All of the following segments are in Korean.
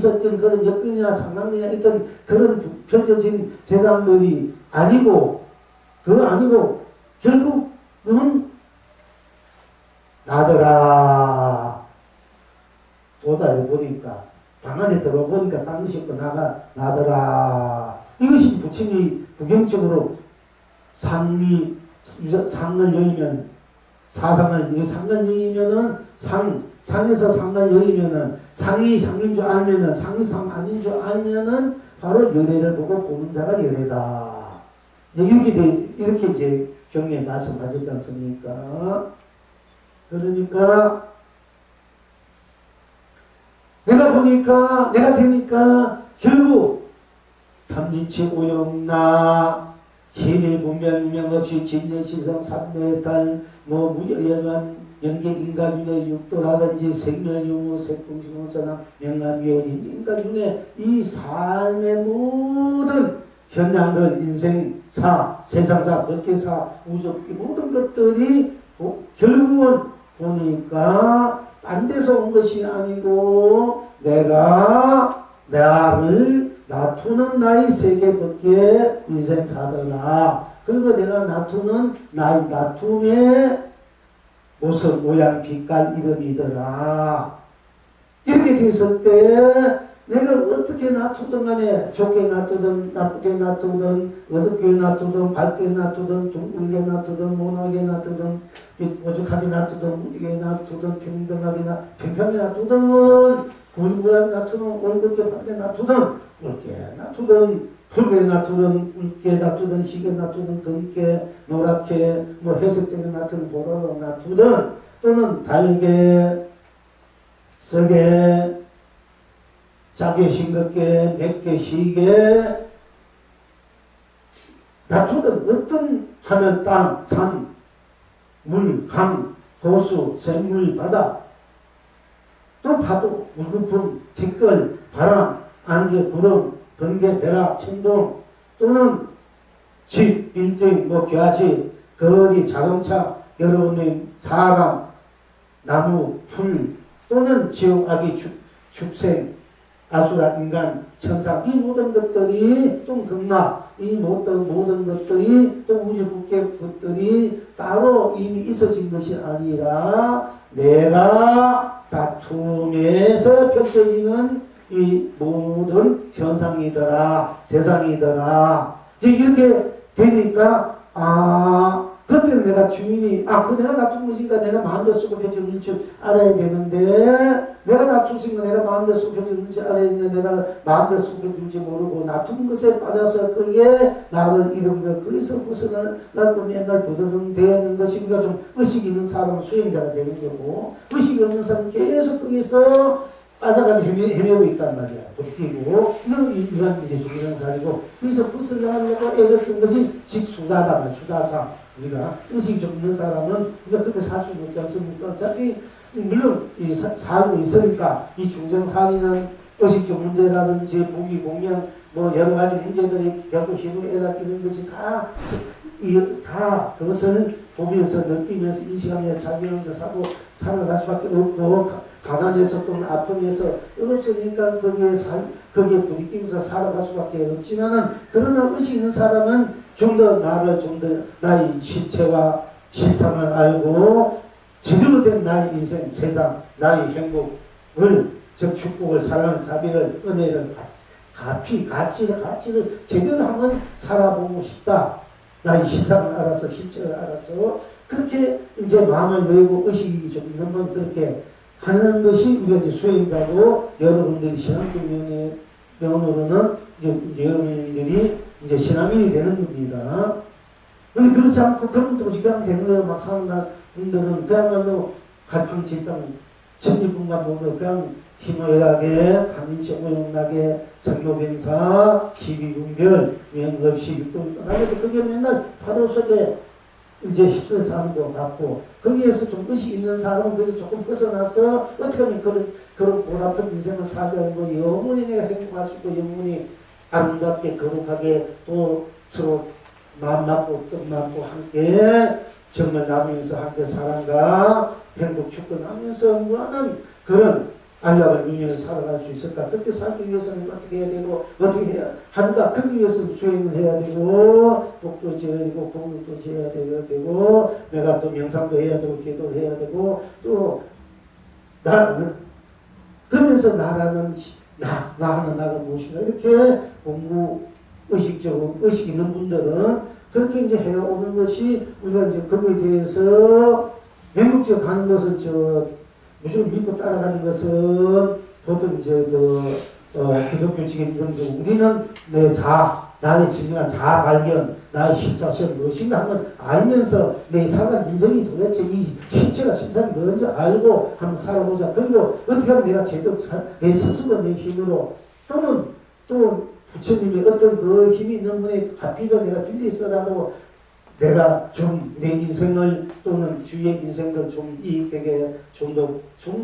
있었던 그런 여건이나 상황이나 있던 그런 펼쳐진 세상들이 아니고, 그거 아니고, 결국은 나더라. 도달해 보니까, 방 안에 들어보니까 딴 것이 없고 나더라. 이것이 부처님이 부경적으로 상을 여기면, 상을 여기면은 상에서 상을 여기면은, 상이 상인 줄 알면은, 상이 상 아닌 줄 알면은, 바로 열애를 보고 보는 자가 열애다. 이렇게 이제 경례 말씀하셨지 않습니까? 그러니까, 내가 되니까, 결국, 탐진치 오영나, 힘의 무명 없이 진여시성 삼내달, 무여연한 영계 인간윤의 육도라든지 생멸유무, 색궁시공사나 명암이온 인간윤의 이 삶의 모든 현장들, 인생사, 세상사, 법계사, 우주기 모든 것들이 결국은 보니까 딴 데서 온 것이 아니고 나를 놔두는 나의 세계밖에 인생사더라. 그리고 내가 놔두는 나의 놔둠의 모습, 모양, 빛깔, 이름이더라. 이렇게 됐을 때 내가 어떻게 놔두든 간에 좋게 놔두든 나쁘게 놔두든 어둡게 놔두든 밝게 놔두든 둥글게 놔두든 모나게 놔두든 오죽하게 놔두든 무디게 놔두든 평평하게 놔두든 굴굴하게 놔두든 올곧게 밝게 놔두든 굵게 놔두든 붉게 놔두든 굵게 놔두든 희게 놔두든 검게 노랗게 회색되게 놔두든 보라로 놔두든 또는 달게 썩게 작게 싱겁게 맵게 시게 놔두든 어떤 하늘 땅 산 물 강 호수 샘물 바다 또 파도 물거품 티끌 바람 안개 구름 번개 벼락 천둥 또는 집 빌딩 겨지 거리 자동차 여러분의 사람 나무 풀 또는 지옥 아기 축생 아수라 인간 천상 이 모든 것들이 좀 극락 이 모든 것들이 또 우주 국계 것들이 따로 이미 있어진 것이 아니라 내가 다툼에서 펼쳐지는 이 모든 현상이더라 대상이더라 이렇게 되니까 그때는 내가 주인이 내가 낮춘 것이니까 내가 마음대로 쓰고 펴지는 줄 알아야 되는데 내가 낮췄으니까 내가 마음대로 쓰고 펴지는 줄 알아야 되는데 내가 마음대로 쓰고 펴질지 모르고 낮춘 것에 빠져서 그게 나를 잃은 것 거기서 벗어나고 맨날 부드러움 되는 것인가 좀 의식 있는 사람은 수행자가 되는 거고 의식이 없는 사람은 계속 거기서 빠져가지고 헤매고 있단 말이야. 벗기고 이건 인간들이 중요한 사람이고 거기서 벗어나려고 애를 쓴 것이 직수다다 수다사 우리가 의식이 좀 있는 사람은 우리가 그렇게 살 수는 없지 않습니까? 어차피 물론 이 살고 있으니까 이 중생살이는 의식적 문제라든지 부귀 공명 여러 가지 문제들이 결국 희노애락 이런 것이 다 그것을 보면서 느끼면서 인식하면서 자기하면서 살아갈 수밖에 없고 가난해서 또는 아픔에서 이렇으니까 거기에 부딪히면서 살아갈 수밖에 없지만은 그러나 의식 있는 사람은 좀 더 나의 실체와 실상을 알고 제대로 된 나의 인생, 세상, 나의 행복을 즉 축복을, 사랑을, 자비를, 은혜를 가치를 제대로 한번 살아보고 싶다. 나의 실상을 알아서 실체를 알아서 그렇게 이제 마음을 열고 의식이 좀 있는 건 그렇게 하는 것이 우리가 이제 수행자고 여러분들이 신앙적 면으로는 이제 여러분들이 이제 신앙인이 되는 겁니다. 근데 그렇지 않고 그런 도시 그냥 되는 대로 막 사는 분들은 그야말로 같은 집단 천리분간 보면 그냥 희노애락에 탐진치 오용락에 생로병사 시비분별 명업시 육동 떠나면서 그게 맨날 파도 속에 이제 휩쓸려 사는 것 같고 거기에서 좀 의식 있는 사람은 그래서 조금 벗어나서 어떻게 하면 그런 보답한 인생을 살자는 거 영원히 내가 행복할 수 있고 영원히 아름답게 거룩하게 또 서로 마음 맞고 뜻 맞고 함께 정말 나누면서 함께 사랑과 행복 축복하면서 뭐하는 그런 안락을 누리면서 살아갈 수 있을까? 그렇게 살기 위해서는 어떻게 해야 되고, 어떻게 해야 한다? 그러기 위해서는 수행을 해야 되고, 복도 지어야 되고, 공덕도 지어야 되고, 내가 또 명상도 해야 되고, 기도도 해야 되고, 또, 그러면서 나라는, 나는 나가 무엇인가? 이렇게 공부 의식적으로, 의식 있는 분들은 그렇게 이제 해오는 것이, 우리가 이제 거기에 대해서 맹목적으로 가는 것은 무조건 믿고 따라가는 것은 보통 이제 기독교적인 이런 거 우리는 나의 진정한 자아 발견, 나의 실자성 무엇인가 하면 알면서 내 살아간 인생이 도대체 이 실체가 실상이 뭔지 알고 한번 살아보자. 그리고 어떻게 하면 내가 제대로 내 스스로 내 힘으로 또는 또 부처님이 어떤 그 힘이 있는 분의 가피도 내가 빌려 있어라도 내가 좀 내 인생을 또는 주위의 인생을 좀 이익되게 좀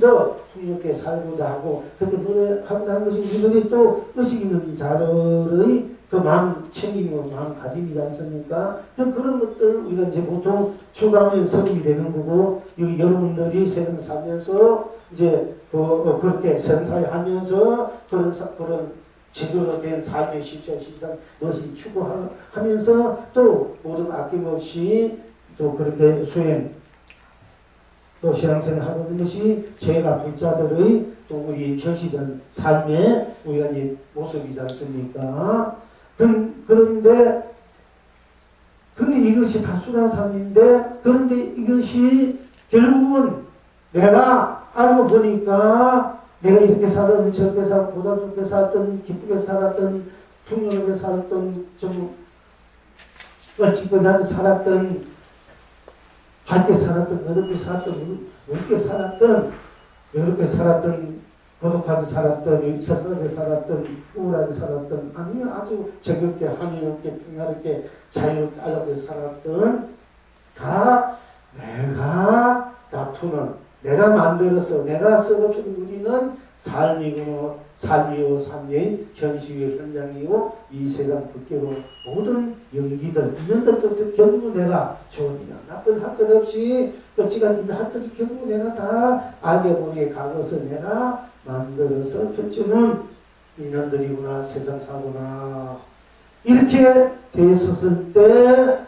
더 풍요롭게 살고자 하고 그렇게 노력한다는 것이 우리들이 또 의식 있는 자들의 그 마음 챙김과 마음 가짐이지 않습니까? 그런 것들 우리가 이제 보통 추가하면 성립이 되는 거고 여기 여러분들이 세상 살면서 이제 그렇게 생사에 하면서 그런 제대로 된 삶의 실천, 실상, 무엇이 추구하면서 또 모든 아낌없이 또 그렇게 수행, 또 신앙생활 하는 것이 죄가 불자들의 또 우리 현실된 삶의 우리가 이제 모습이지 않습니까? 그런데 이것이 다 수단상인데 그런데 이것이 결국은 내가 알고 보니까 내가 이렇게 살았던 저렇게 살았던 보다 좋게 살았던 기쁘게 살았던 풍요롭게 살았던 좀 어찌거나 살았던 밝게 살았던 어둡게 살았던 웃게 살았던 외롭게 살았던 고독하게 살았던 서늘하게 살았던 우울하게 살았던 아니면 아주 즐겁게 한이롭게 평화롭게 자유롭게 안락하게 살았던 다 내가 다투는 내가 만들어서 내가 썩어서 누리는 삶이고 삶이요 삶의 현실이요 현장이요 이 세상 밖으로 모든 연기들 인연들도 결국 내가 좋으냐 나쁜 할 것 없이 끝이가 있는 할 것이 결국 내가 다 알게 모르게 가고서 내가 만들어서 펼치는 인연들이구나 세상 사구나 이렇게 됐었을 때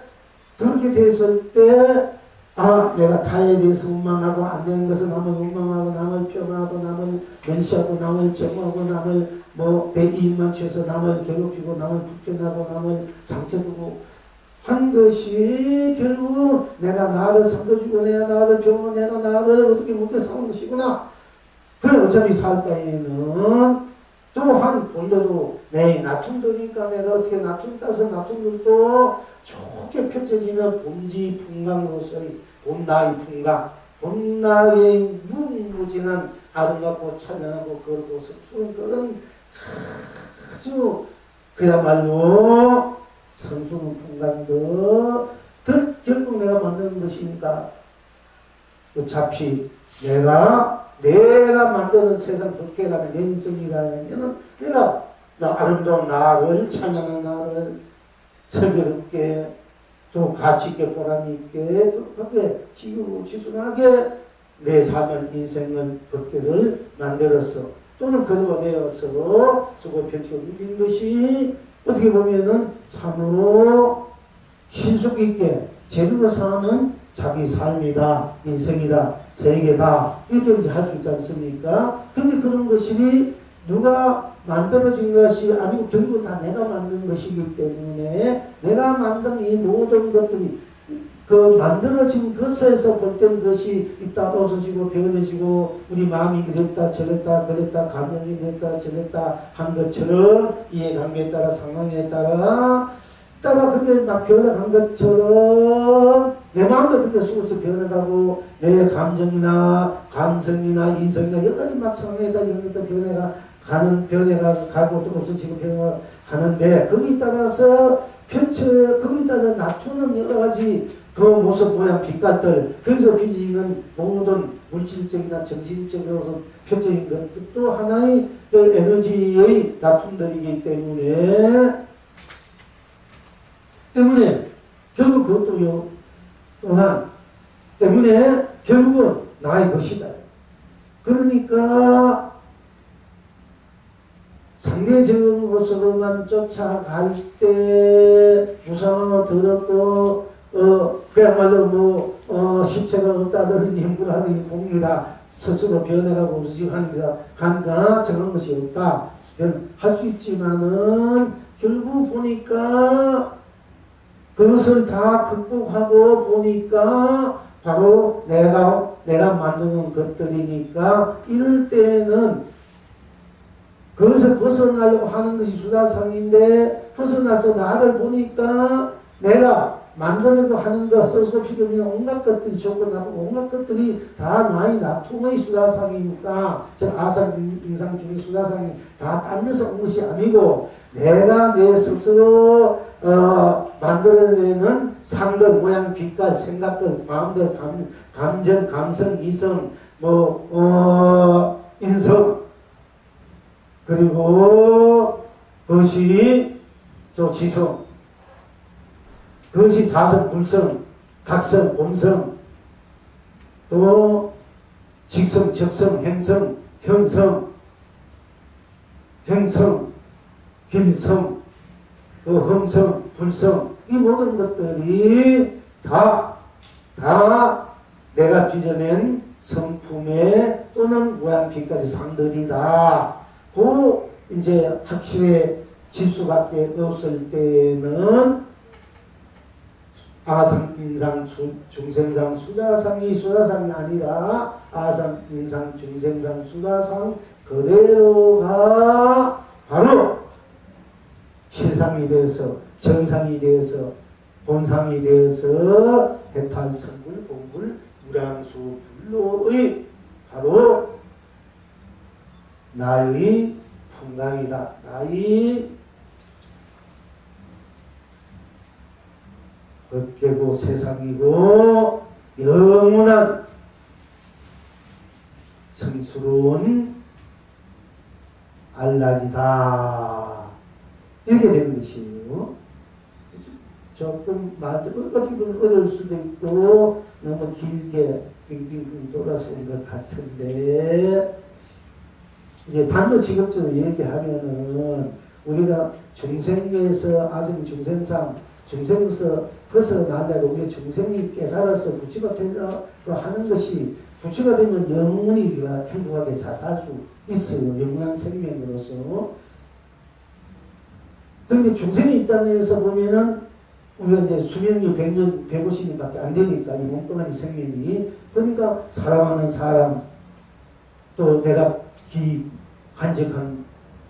그렇게 됐을 때 내가 타에 대해서 원망하고 안 되는 것은 남을 원망하고 남을 폄하하고 남을 멸시하고 남을 정하고 남을 내 이익만 취해서 남을 괴롭히고 남을 불편하고 남을 상처주고 한 것이 결국 내가 나를 상처주고 내가 나를 병하고 내가 나를 어떻게 못해 사는 것이구나. 그래 어차피 살 바에는 또한 본래도 내 낮춤들이니까 내가 어떻게 낮춤 따서 낮춤들도 좋게 펼쳐지는 본지 풍광으로서의 봄나의 풍광, 봄나의 무궁무진한 아름답고 찬란하고 그렇고 성스러운 그런 아주 그야말로 성스러운 풍광들 결국 내가 만드는 것이니까 어차피 내가 만드는 세상 밖에라면 내 인생이라면 내가 아름다운 나를 찬양한 나를 슬기롭게 또 가치있게 보람있게 또 그렇게 지순하게 내 삶을 인생을 밖에를 만들어서 또는 거저내어서 수고 펼치고 누린 것이 어떻게 보면은 참으로 신속있게 제대로 사는 자기 삶이다, 인생이다, 세계다 이렇게 이제 할 수 있지 않습니까? 근데 그런 것이 누가 만들어진 것이 아니고 결국 다 내가 만든 것이기 때문에 내가 만든 이 모든 것들이 그 만들어진 것에서 볼땐 것이 있다 없어지고 변해지고 우리 마음이 이랬다 저랬다 그랬다 감정이 이랬다 저랬다 한 것처럼 이해관계에 따라 상황에 따라 그게 막 변해간 것처럼 내 마음도 그렇게 수없이 변해가고 내 감정이나 감성이나 인성이나 여러 가지 막 상황에 따라 여러 가지 변해가 가고 또 없어지고 변해가 가는데 거기에 따라서 거기에 따라 낮추는 여러 가지 그 모습 모양 빛깔들 거기서 빚어지는 모든 물질적이나 정신적으로 펼쳐진 것도 하나의 그 에너지의 납품들이기 때문에 결국 그것도요 또한 때문에 결국은 나의 것이다. 그러니까 상대적인 것으로만 쫓아갈 때 무상으로 들었고 그야말로 실체가 없다더니 인물하더니 공기다 스스로 변해가고 움직이니까 간가 정한 것이 없다 할 수 있지만은 결국 보니까 그것을 다 극복하고 보니까 바로 내가 만드는 것들이니까 이럴 때는 그것을 벗어나려고 하는 것이 수다상인데 벗어나서 나를 보니까 내가 만들려고 하는 것, 스스로 필요 없는 온갖 것들이 좋고 나쁘고 온갖 것들이 다 나의 나툼의 수다상이니까 즉 아상인상 중에 수다상이 다 딴 데서 온 것이 아니고 내가 내 스스로 만들어내는 상들, 모양, 빛깔, 생각들, 마음들, 감정, 감성, 이성, 인성 그리고 그것이 또 지성 그것이 자성, 불성, 각성, 본성 또 직성, 적성, 행성, 형성, 길성, 또 hum성, 불성 이 모든 것들이 다 내가 빚어낸 성품의 또는 모양, 빛깔의 상들이다. 그 이제 확실해질 수밖에 없을 때는 아상, 인상, 중생상, 수다상이 수다상이 아니라 아상, 인상, 중생상, 수다상 그대로가 바로 실상이 되어서 정상이 되어서 본상이 되어서 해탈, 성불, 공불, 무량수, 불로의 바로 나의 풍강이다. 나의 법계고 세상이고 영원한 성스러운 안락이다. 이렇게 되는 것이에요. 조금 어떻게 보면 어려울 수도 있고 너무 길게 빙빙 돌아서 온 것 같은데 이제 단도 직업적으로 얘기하면은 우리가 중생에서 아직 중생상 중생에서 벗어나려고 우리 중생이 깨달아서 부처가 되려고 하는 것이 부처가 되면 영원히 우리가 행복하게 살 수 있어요. 영원한 생명으로서. 그런데 중생의 입장에서 보면은 우리가 이제 수명이 100년, 150년밖에 안 되니까 이 몸뚱아리 생명이 그러니까 사랑하는 사람 또 내가 간직한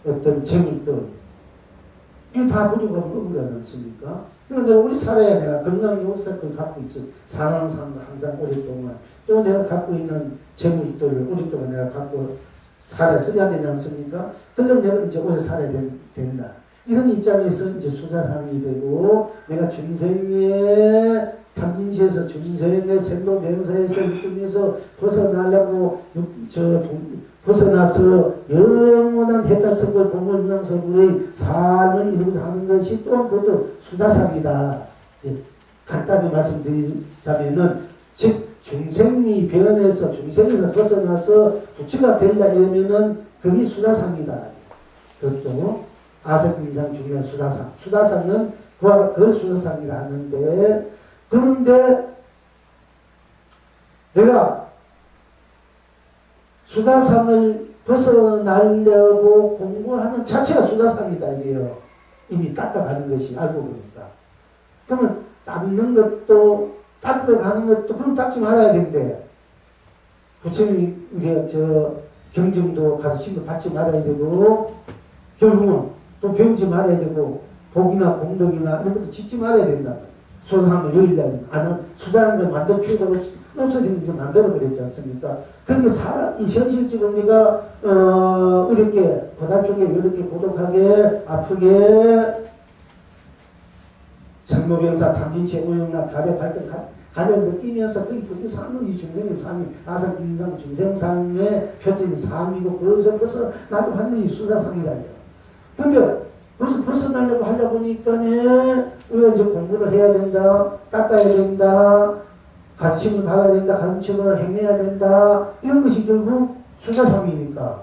어떤 재물들 이거 다 버리고 가면 억울하지 않습니까? 그러니까 내가 우리 살아야 내가 건강히 오싹을 갖고 있어. 사랑하는 사람도 항상 오랫동안 또 내가 갖고 있는 재물들을 오랫동안 내가 갖고 써야 되지 않습니까? 그러면 내가 이제 오래 살아야 된다. 이런 입장에서 이제 수자상이 되고 내가 중생의 탐진시에서 중생의 생로병사에서 육중에서 벗어나려고 벗어나서 영원한 해탈성불 봉골문왕성불의 삶을 이루고자 하는 것이 또한 그것도 수자상이다. 간단히 말씀드리자면은 즉 중생이 변해서 중생에서 벗어나서 부처가 되려 이러면은 그게 수자상이다. 그것도 아색인상 중요한 수다상. 수다상은 그걸 수다상이라 하는데 그런데 내가 수다상을 벗어나려고 공부하는 자체가 수다상이다 이게요. 이미 닦아가는 것이 알고 보니까. 그러면 닦는 것도 닦아가는 것도 그럼 닦지 말아야 되는데 부처님이 우리가 경정도 가서 신도 받지 말아야 되고 결국은 또 배우지 말아야 되고 복이나 공덕이나 이런 것도 짓지 말아야 된다. 수다상을 여기려면 수다하는 걸 만들 필요가 없어지는 게 만들어버렸지 않습니까? 그러니까 이 현실적으로 우리가 이렇게 고달프게 이렇게 고독하게 아프게 장모병사 탐진체 오용락 가래 갈등 가래를 느끼면서 그게 삶은 이 중생의 삶이 아상 인상 중생상의 표적인 삶이고 그것을 나도 하는 이 수다상이다. 그런데 그래서 벗어나려고 하다 보니까는 우리가 이제 공부를 해야 된다, 닦아야 된다, 가르침을 받아야 된다, 가르침을 행해야 된다, 이런 것이 결국 수자상이니까.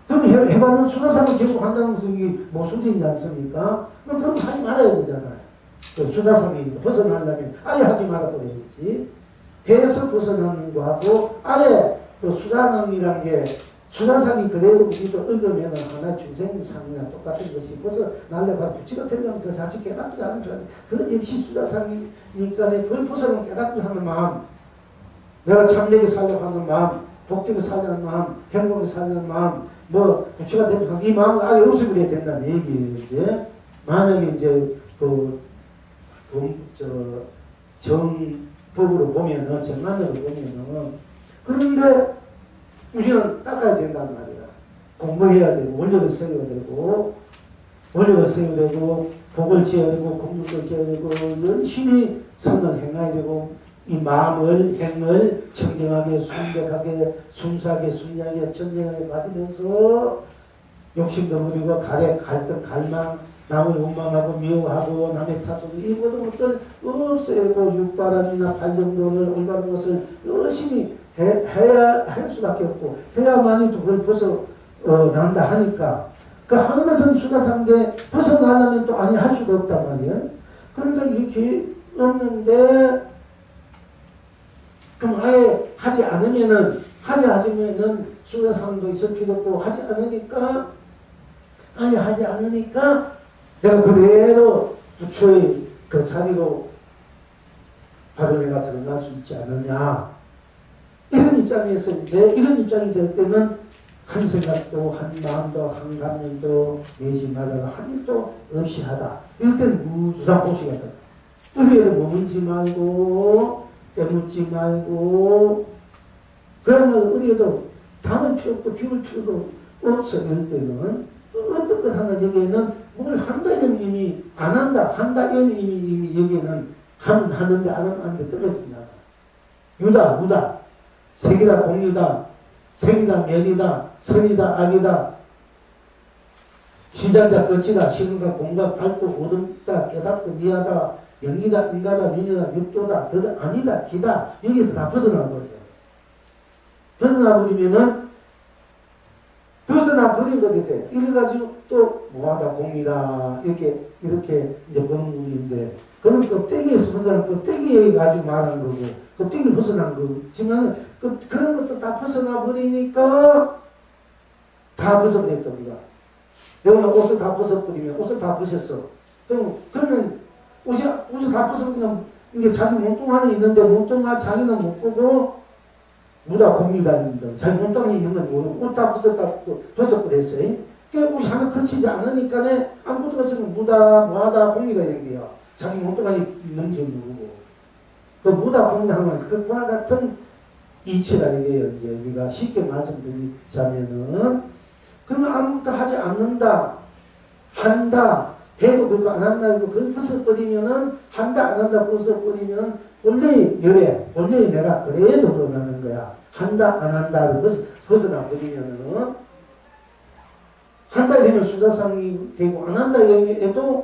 그럼 해봤는 수사상을 계속 한다는 것은 이게 모순되지 않습니까? 그럼 하지 말아야 되잖아요. 그 수사상이 벗어나려면 아예 하지 말아버려야지. 해서 벗어나는 거하고 아예 그 수사상이란 게 수사상이 그대로 우리도 읽으면 하나의 중생상이나 똑같은 것이 벗어나려고 붙이고 되려면 그 자식 깨닫지 않은 줄 그 역시 수사상이니까 그걸 벗어나면 깨닫지 하는 마음, 내가 참되게 살려고 하는 마음, 복되게 살려는 마음, 행복하게 살려는 마음, 뭐 부처가 되는 이 마음을 아예 없애버려야 된다는 얘기예요. 만약에 이제 정법으로 보면은, 정만으로 보면은, 그런데 우리는 닦아야 된단 말이야. 공부해야 되고, 원력을 세워야 되고, 복을 지어야 되고, 공덕을 지어야 되고, 열심히 선을 행해야 되고, 이 마음을, 행을 청정하게, 순백하게, 순수하게, 순리하게, 청정하게 받으면서 욕심도 버리고, 갈등, 갈망, 남을 원망하고, 미워하고, 남의 탓하고, 이 모든 것들 없애고, 육바람이나 발정도를 올바른 것을 열심히 해야 할 수밖에 없고, 해야만이 그걸 벗어난다 하니까, 그 하는 것은 수다상대 벗어나려면 또 아니 할 수도 없단 말이에요. 그러니까 이게 없는데, 그럼 아예 하지 않으면은 수다상도 있을 필요 없고, 하지 않으니까, 내가 그대로 부처의 그 자리로 바로 내가 들어갈 수 있지 않느냐. 이런 입장이 될 때는 한 생각도, 한 마음도, 한 감정도 내지 말아라. 한 일도 없이 하다. 이럴 때는 무주상보시가 된다. 의리에 머물지 말고, 때묻지 말고, 그야말로 의리에도 담을 필요 없고, 비울 필요도 없어. 이럴 때는. 어떤 것 하나 여기에는 뭘 한다 이런 의미, 안 한다 이런 의미 여기에는 하는데 안 하면 안 돼. 떨어진다. 유다, 무다. 색이다, 공유다. 생이다, 면이다. 선이다, 악이다. 시작이다, 끝이다. 시간과 공간, 밝고 어둡다, 깨닫고 미하다. 영이다, 인가다, 윤이다, 육도다. 그거 아니다, 기다. 여기서 다 벗어나버려요. 벗어나버린 것이 돼. 이래가지고 또 뭐하다, 공이다. 이렇게 이제 보는 분인데, 그런 껍데기에서 벗어난 껍데기에 가지고 말하는 거고, 껍데기를 벗어난 거지만, 그런 것도 다 벗어나버리니까, 다 벗어버렸다, 우리가. 내가 옷을 다 벗어버리면, 옷을 다 벗었어. 그러면, 옷이 다 벗어버리면, 이게 자기 몸뚱 안에 있는데, 몸뚱아 자기는 못 보고, 무다 공이다, 자기 몸뚱이 있는 건 모르고, 옷 다 벗어버렸어요. 그러니까 옷이 하나 걸치지 않으니까, 아무것도 없으면 무다, 뭐하다, 공이다, 이런 게요. 자기 몸뚱 안에 있는 줄 모르고. 그 무다, 공이다 하면, 그와 같은 이치라 이게요. 이제 우리가 쉽게 말씀드리자면은, 그러면 아무것도 하지 않는다, 한다, 해도 그거 안 한다, 그걸 벗어버리면은, 한다, 안 한다, 벗어버리면, 본래의 내가 그래도 그러는 거야. 한다, 안 한다를 벗어나버리면은, 한다 이러면 수다상이 되고, 안 한다 이러면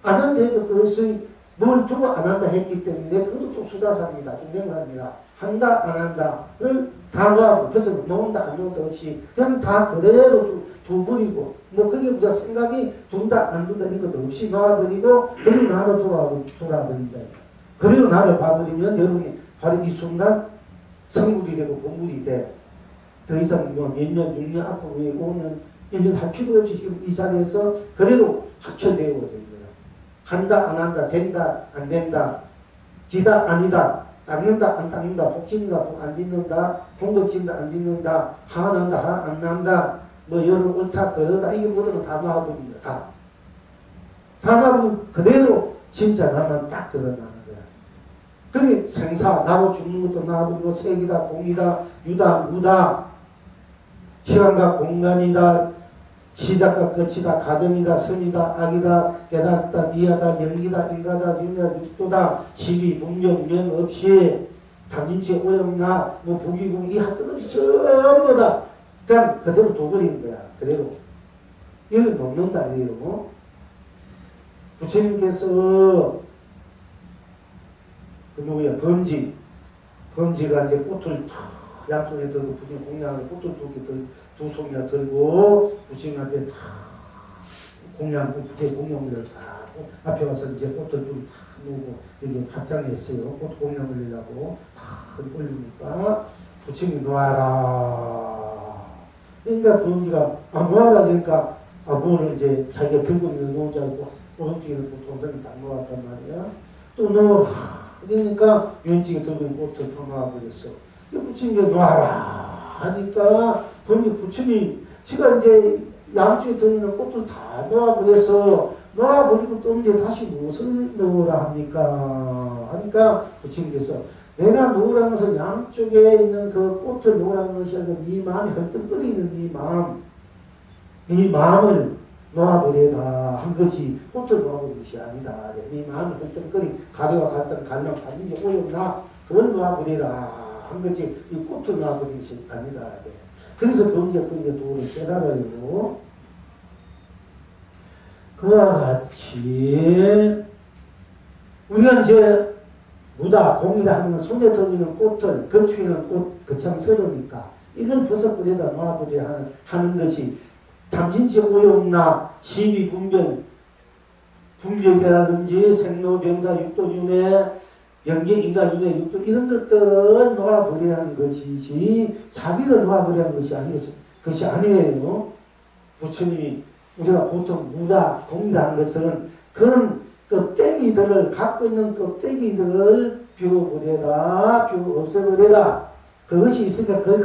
안 한다 해도 그것이 뭘 두고 안 한다 했기 때문에, 그것도 또 수다상이다, 중생상이다. 한다, 안 한다를 다가하고, 그래서 놓은다, 안 놓은다 없이, 그냥 다 그대로 두버리고, 그게 우리가 생각이 둔다, 안 둔다, 이런 것도 없이 놔버리고, 그리고 나로 돌아버린다. 그리고 나를 봐버리면, 여러분이 바로 이 순간 성물이 되고 본물이 돼. 더 이상 몇 년, 6년, 앞으로 5년, 1년 할 필요 없이 지금 이 자리에서 그대로 합쳐되어 된 거야. 한다, 안 한다, 된다, 안 된다, 기다, 아니다, 닦는다, 안 닦는다, 복 짓는다, 복 안 짓는다, 공덕 짓는다, 안 짓는다, 화 난다, 화 안 난다, 여름 옳다, 그러다, 이게 모든 거 다 놔버립니다. 다 놔버리면 그대로 진짜 나만 딱 드러나는 거야. 그게 생사, 나고 죽는 것도 놔버리고, 색이다, 공이다, 유다, 무다, 시간과 공간이다, 시작과 끝이다, 가정이다, 선이다, 악이다, 깨닫다, 미하다, 영기다, 인가다, 윤이다, 육도다, 지위, 문명, 명 없이, 당인치, 오영나, 부기공, 이 한 것 없이 전부 다 그냥 그대로 둬버리는 거야. 그대로. 이걸 놓는다, 이래요. 부처님께서, 범지가 이제 꽃을 탁 양손에 들고 부처님 공양을 꽃을 두 송이나 들고 부처님 앞에 다 공양, 부처님 공양을 다 앞에 와서 이제 꽃을 좀 다 놓고 여기 합장에 있어요. 꽃 공양 올리려고 다 올리니까 부처님이 놓아라. 그러니까 부모님가 놓아라 그러니까 뭐를 이제 자기가 들고 있는 놓지 않고 오른쪽에는 동생이 다 놓았단 말이야. 또 놓으라. 그러니까 왼쪽에 들고 있는 꽃을 더 놓아버렸어. 부처님이 놓아라 하니까 부처님 제가 이제 양쪽에 들어있는 꽃을 다 놓아버려서 놓아버리고 또 이제 다시 무엇을 놓으라 합니까? 하니까 부처님께서 내가 놓으라는 것은 양쪽에 있는 그 꽃을 놓으라는 것이 아니라 네 마음이 헐떡거리는 네 마음을 놓아버려라 한 것이 꽃을 놓아버린 것이 아니다. 네 마음이 헐떡거리 가래와 같던 갈랑 달리게 오였나 그걸 놓아버리라 한 것이 이 꽃을 놓아버린 것이 아니다. 그래서 범죄 도를 깨달아요. 그와 같이 우리가 이제 무다, 공이라 하는 손에 들어있는 꽃을 걸추이는 꽃 거창스러우니까 이걸 벗어버리다 놓아버려야 하는 것이 당진치 오용나 시비 분별이라든지 생로병사 육도윤회 영계인가윤회 육도 이런 것들을 놓아버려야 하는 것이지 자기를 놓아버려야 하는 것이 아니에요. 부처님이 우리가 보통 무다, 공이라는 것은 그런 껍데기들을 갖고 있는 껍데기들을 비워버려라, 없애버려라. 그것이 있으니까 그걸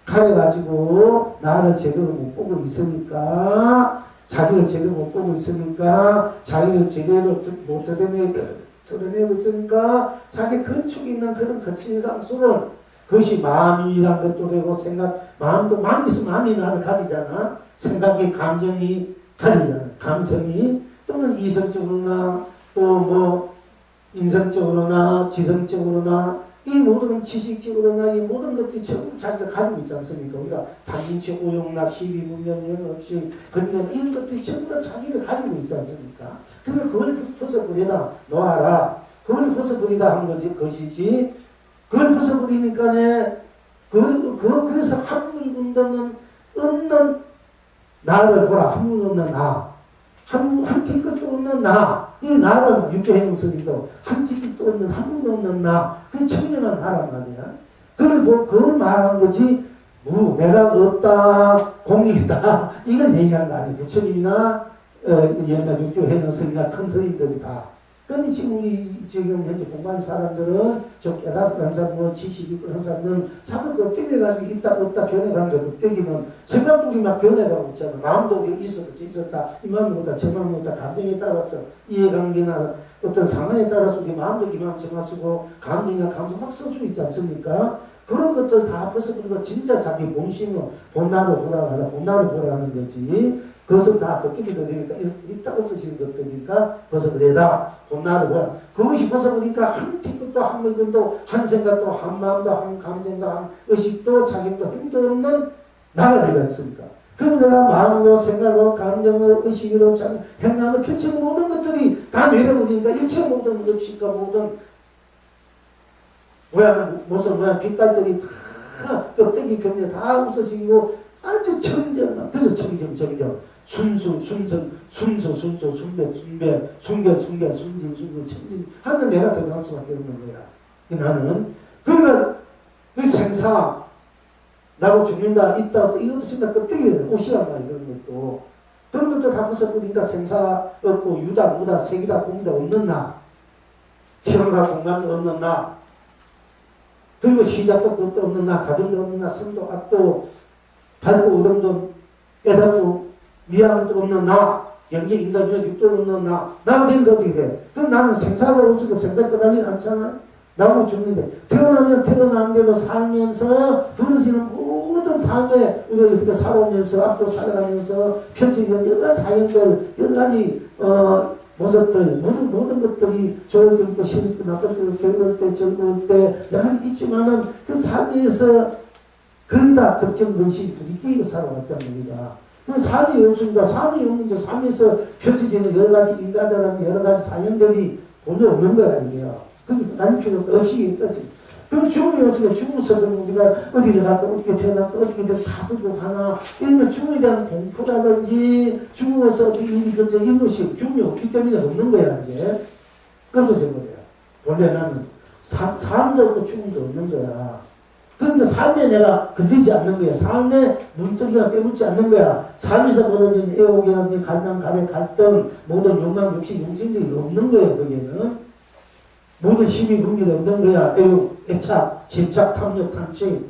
가려가지고 나를 제대로 못 보고 있으니까 자기를 제대로 못 보고 있으니까 자기를 제대로 못 드러내고 있으니까 자기 건축이 있는 그런 거친 상수는 그것이 마음이란 것도 되고 마음도 많이 있으면 마음이 나를 가리잖아. 생각이 감정이 가리잖아. 감성이 또는 이성적으로나 또 뭐 인성적으로나 지성적으로나 이 모든 지식적으로나 이 모든 것들이 전부 자기가 가지고 있지 않습니까? 우리가 당진치 오용락 시비문명 없이 근면 이런 것들이 전부 다 자기를 가지고 있지 않습니까? 그러면 그걸 벗어버리나 놓아라. 그걸 벗어버리다 한 것이지 그걸 벗어버리니까 그래서 한물군도는 없는 나를 보라. 한물 없는 나. 한 티끌도 없는 나. 이 나를 육교행성이도 한 티끌도 없는 한물 없는 나. 그게 청명한 나란 말이야. 그걸 말하는 거지. 내가 없다. 공이다. 이걸 얘기한 거 아니고 부처님이나 옛날 육교행성이나 큰 스님들이 다. 그런데 지금 현재 공부한 사람들은 좀 깨달은 사람은 지식이 있는 사람들은 자꾸 껍데기가 있다 없다 변해가는 게 껍데기는 생각들이 막 변해가고 있잖아. 마음도 있었다 이 마음보다 저 마음보다 감정에 따라서 이해관계나 어떤 상황에 따라서 우리 마음도 이만 정하시고 감정이나 감정 막 설 수 있지 않습니까? 그런 것들 다 벗어버리고 진짜 자기 본심을 본나로 돌아가라 본나로 돌아가는 거지. 그것은 다 걷기이 되니까 있다 없어지는 것들이니까 벗어버리다. 본나를 보라. 그것이 벗어버리니까 한 티끌도 한 물건도 한 생각도 한 마음도 한 감정도 한 의식도 자격도 힘도 없는 나가 되겠습니까? 그럼 내가 마음으로 생각으로 감정으로 의식으로 행하는 펼치는 모든 것들이 다 내려버리니까 일체 모든 의식과 모든 모습 모양 빛깔들이 다 껍데기 겹내 다 없어지고 아주 청정. 그래서 청정 순배, 청진 하는 내가 들어갈 수밖에 없는 거야. 나는 그러면 그 생사 나고 죽는다 있다 없다 이것도 진짜 껍데기예요. 옷이란 말이야. 그런 것도 다 벗어버리니까 생사 없고 유다 무다 색이다 공이다 없는 나 시간과 공간도 없는 나 그리고 시작도 끝도 없는 나 가정도 없는 나 선도 악도 밝고 어둠도 깨닫고 미안함도 없는 나, 영계 인간이나 육도 없는 나가 된 거 어떻게 돼? 그럼 나는 생사가 없으니까 생사 끝나지 않잖아? 나고 죽는데. 태어나면 태어난대로 살면서, 그것은 모든 삶에, 우리가 이렇게 살아오면서, 앞으로 살아가면서, 펼쳐지는 여러 가지 사연들, 여러 가지, 모습들, 모든 것들이 좋을 때 있고, 싫을 때, 나쁠 때, 괴로울 때, 즐거울 때, 여러 있지만은, 그 삶에서 거의 다 걱정, 근심이 부딪히고 살아왔잖아, 우리가. 삶이 없으니까 삶이 없는데 삶에서 펼쳐지는 여러 가지 인간들은 여러 가지 사연들이 본래 없는 거야, 이게요. 그게 날 필요가 없이 있다지. 그럼 죽음이 없으니까 죽어서도 우리가 어디를 갈까, 어떻게 태어날까, 어떻게 다 들고 가나, 이러면 죽음에 대한 공포라든지, 죽어서 어떻게 일이 그저 이것이 죽음이 없기 때문에 없는 거야, 이제. 그래서 된 거야. 본래 나는 삶도 없고 죽음도 없는 거야. 그러니까 삶에 내가 걸리지 않는 거야. 삶에 눈뜨기가 깨묻지 않는 거야. 삶에서 벌어지는 애옥이라든지 갈망, 가래, 갈등, 모든 욕망, 욕심, 용심들이 없는 거예요, 거기에는. 모든 시비, 분리가 없는 거야. 애옥, 애착, 집착, 탐욕, 탐취,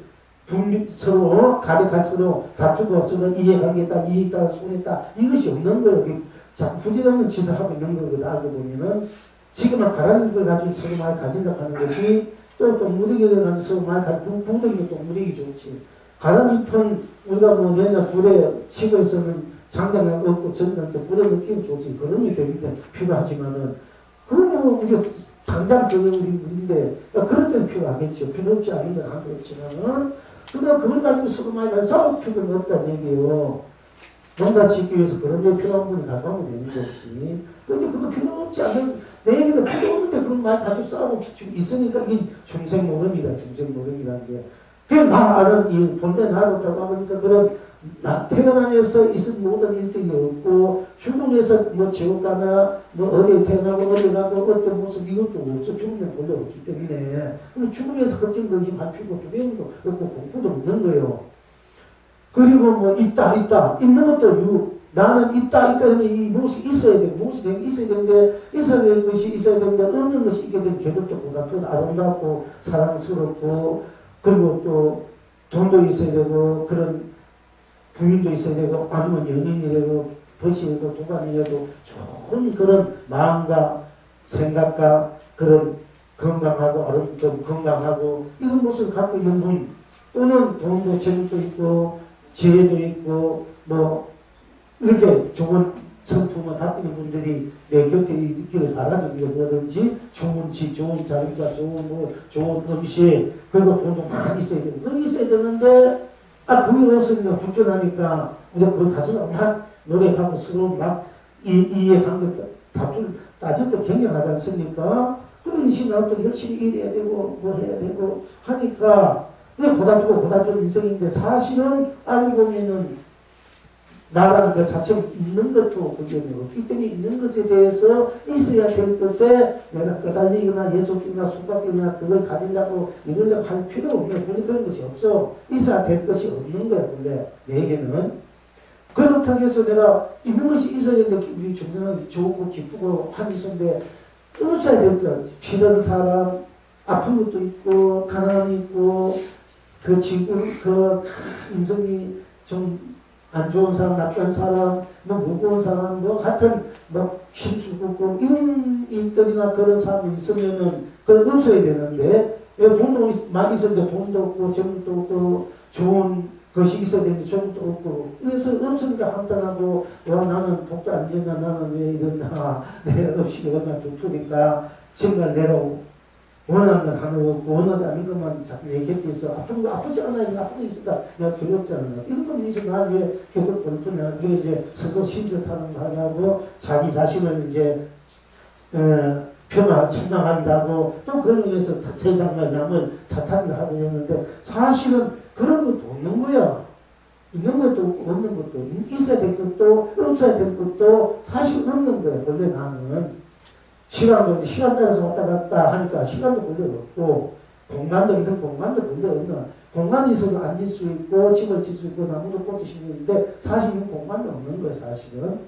분리, 서로, 가래, 갈 서로 다투고, 서로 이해하겠다, 이해했다, 손했다. 이것이 없는 거예요. 자꾸 부질없는 짓을 하고 있는 거거든, 알고 보면은. 지금은 가라는 걸 가지고 서로 많이 가진다 하는 것이 또 무더기를 가지고 서로 많이 가지고 무더기가 또 무더기 좋지. 가라잎은 우리가 뭐 내나 불에 시골에서는 장작을 얻고 전날 때 불에 넣기는 좋지. 그런 게 되는데 필요하지만은 그건 뭐 우리가 당장 그게 우리인데 그럴 때는 필요하겠죠. 필요 없지 않은 건 안 그렇지만은 그러나 그걸 가지고 서로 많이 가서 싸울 필요는 없다는 얘기예요. 농사 짓기 위해서 그런 데 필요한 분이 가까우면 되는 거지. 그런데 그것도 필요 없지 않은, 내 얘기도 필요 없는데 그런 말 가지고 싸우고 있으니까 이게 중생모름이다, 중생모름이라는 게. 그냥 나 아는 일, 본래 나로 돌아가보니까 그런, 태어나면서 있은 모든 일들이 없고, 죽음에서 뭐 지옥 가나, 뭐 어디에 태어나고 어디 가고 어떤 모습 이것도 없어. 죽음에 본래 없기 때문에. 그럼 죽음에서 걱정 할 필요도 두려움도 없고 공부도 없는 거예요. 그리고 뭐 있다 있는 것도 나는 있다 그러면 이 무엇이 있어야 돼, 무엇이 있어야 되는데 있어야 되는 것이 있어야 되는데 없는 것이 있게 되면 괴롭도 고달프고 아름답고 사랑스럽고 그리고 또 돈도 있어야 되고 그런 부인도 있어야 되고 아니면 연인이 되고 벗이라도 도관이라도 좋은 그런 마음과 생각과 그런 건강하고 아름답고 건강하고 이런 모습을 갖고 있는 분 또는 돈도 재물도 있고 지혜도 있고 뭐 이렇게 좋은 성품을 갖고 있는 분들이 내 곁에 있기를 바라든지 좋은 집, 좋은 자리가, 좋은 음식 그리고 돈도 많이 있어야 되고 그게 있어야 되는데 그게 없으니까 불편하니까 우리가 그걸 가지고 막 노력하고 서로 막 이해 관계 따질 때 경영하지 않습니까? 그런 인식이 나올 때 열심히 일해야 되고 뭐 해야 되고 하니까 고달픈 인생인데 사실은 알고 보면은 나라는 것 자체가 있는 것도 그게 없기 때문에 있는 것에 대해서 있어야 될 것에 내가 끄달리거나 예속이나 숙박이나 그걸 가진다고 이러려고 할 필요 없네. 원래 그런 것이 없어. 있어야 될 것이 없는 거야. 원래 내게는. 그렇다고 해서 내가 있는 것이 있어야 되는데 우리 정성은 좋고 기쁘고 한이 있었는데 없어야 될 거야. 필요한 사람 아픈 것도 있고 가난함이 있고 그 인성이 좀 안 좋은 사람, 나쁜 사람, 뭐 무거운 사람, 뭐 같은 뭐 힘쓰고 이런 일들이나 그런 사람이 있으면은 그건 없어야 되는데 돈도 많이 있었는데 돈도 없고 재물도 없고 좋은 것이 있어야 되는데 재물도 없고 그래서 없으니까 한탄하고 와 나는 복도 안 되나 나는 왜 이러나 내 없이 얼마나 두프니까 정말 내가 원하는 건 하는 거고 원하지 않는 것만 자꾸 내 곁에 있어. 아픈 거 아프지 않아. 아픈 거 있으니까 내가 괴롭지 않아. 이런 건 있어. 난 왜 괴롭 불편해. 그게 이제 스스로 힘써 타는 거 하냐고 자기 자신을 이제 침망하기도 하고 또 그런 의해서 세상과 남을 탓하기도 하고 했는데 사실은 그런 것도 없는 거야. 있는 것도 없는 것도 있어야 될 것도 없어야 될 것도 사실 없는 거야. 원래 나는. 시간 따라서 왔다 갔다 하니까 시간도 본래 없고 공간도 있는 공간도 본래 없는 공간이 있어도 앉을 수 있고 집을 질 수 있고 나무도 꽃이 심는데 사실은 공간도 없는 거예요. 사실은.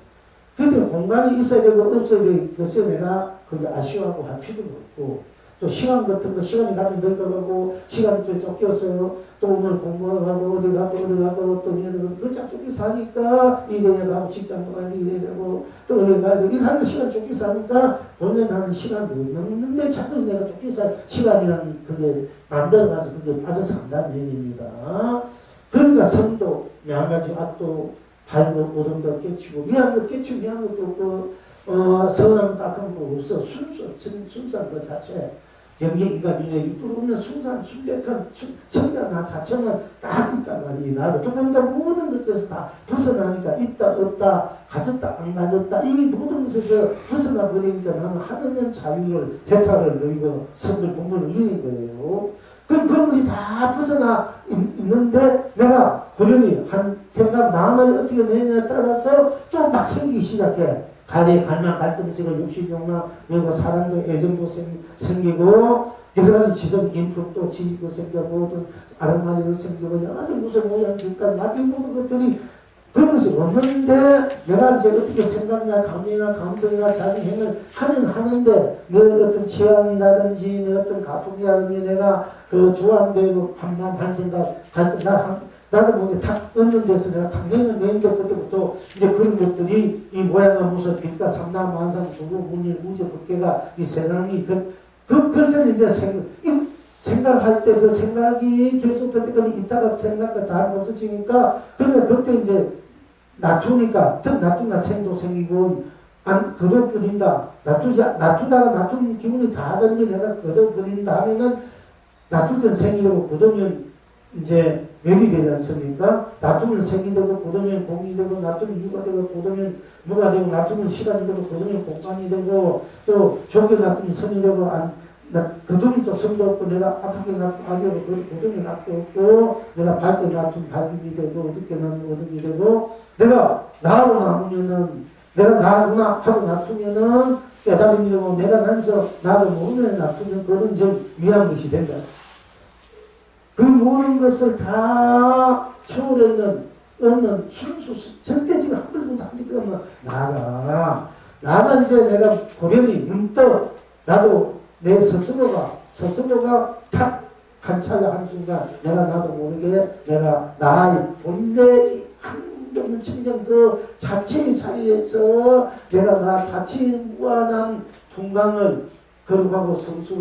그런데 공간이 있어야 되고 없어야 되고 그래서 내가 그게 아쉬워하고 할 필요도 없고 또 시간 같은 거 시간이 가면 늙어가고 시간이 쫓겨서 또 오늘 공부하고 어디 가고 또 얘는 그냥 쫓겨 사니까 이래야 가고 직장 가야 이래야 되고 또 어디 가야 되고 이거 하는 시간 쫓겨 사니까 본래 나는 시간이 없는데 자꾸 내가 쫓겨 사 시간이라는 그게 만들어가서 그게 빠져 산다는 얘기입니다. 그러니까 성도 양가지 악도 발목 오름도 깨치고 미한 거 깨치고 미한 것도 없고 선한 딱한 거 없어. 순수한 것 자체 영계 인간의 육도로 없는 순백한 청량 나 자체는 딱 있단 말이야. 나도 그러니까 모든 것에서 다 벗어나니까 있다 없다 가졌다 안 가졌다 이 모든 것에서 벗어나 버리니까 나는 하늘면 자유를 해탈을 누리고 선들 공부를 누리는 거예요. 그런 것이 다 벗어나 있는데 내가 고려히 한 생각 마음을 어떻게 내냐에 따라서 또 막 생기기 시작해. 가래, 갈망, 갈등세가 욕심, 욕망, 그리고 사랑도 애정도 생기고 여러 가지 지성, 인품도 지식도 생기고 또 아름다움도 생기고 여러 가지 무슨 모양, 그러니까 나쁜 모든 것들이 그런 것이 없는데 내가 이제 어떻게 생각이나 감정이나 감성이나 자기 행을 하는데 내 어떤 취향이라든지 내 어떤 가풍이라든지 내가 그 좋아하는 그 반생각 나도 모르게 탁 얻는 데서 내가 당연히 내는데 그때부터 이제 그런 것들이 이 모양은 무슨 빛과 삼남 만상 두구 문일 우주 법계가 이 세상이 그럴 때는 이제 생각할 때 그 생각이 계속될 때까지 있다가 생각과 다 없어지니까 그러면 그때 이제 낮추니까 더 낮추니까 생도 생기고 안 거둬버린다. 낮추다가 낮춘 기분이 다 든지 내가 거둬버린다 하면은 낮출 땐 생기고 거두면 이제 열이 되지 않습니까? 낮추면 생이 되고 거두면 공이 되고 낮추면 유가 되고 거두면 무가 되고 낮추면 시간이 되고 거두면 공간이 되고 또 적게 낮추면 선이 되고 거두면 또 선도 없고 내가 아프게 낮추면 악이 되고 거두면 악도 없고 내가 밝게 낮추면 밝음이 되고 어둡게 낮추면 어둠이 되고 내가 나하고 나누면은 내가 나구나 하고 낮추면은 깨달음이 되고 내가 나면서 나를 모르면 낮추면 그런 좀 위한 것이 된다. 그 모든 것을 다 초월하는 없는 순수 절대적인 한 번도 안 되게 없는 나가 이제 내가 고려히 문득 나도 내 스스로가 탁 관찰을 한 순간 내가 나도 모르게 내가 나의 본래의 한없는 청정 그 자체의 사이에서 내가 나 자체의 무한한 풍광을 거룩하고 성수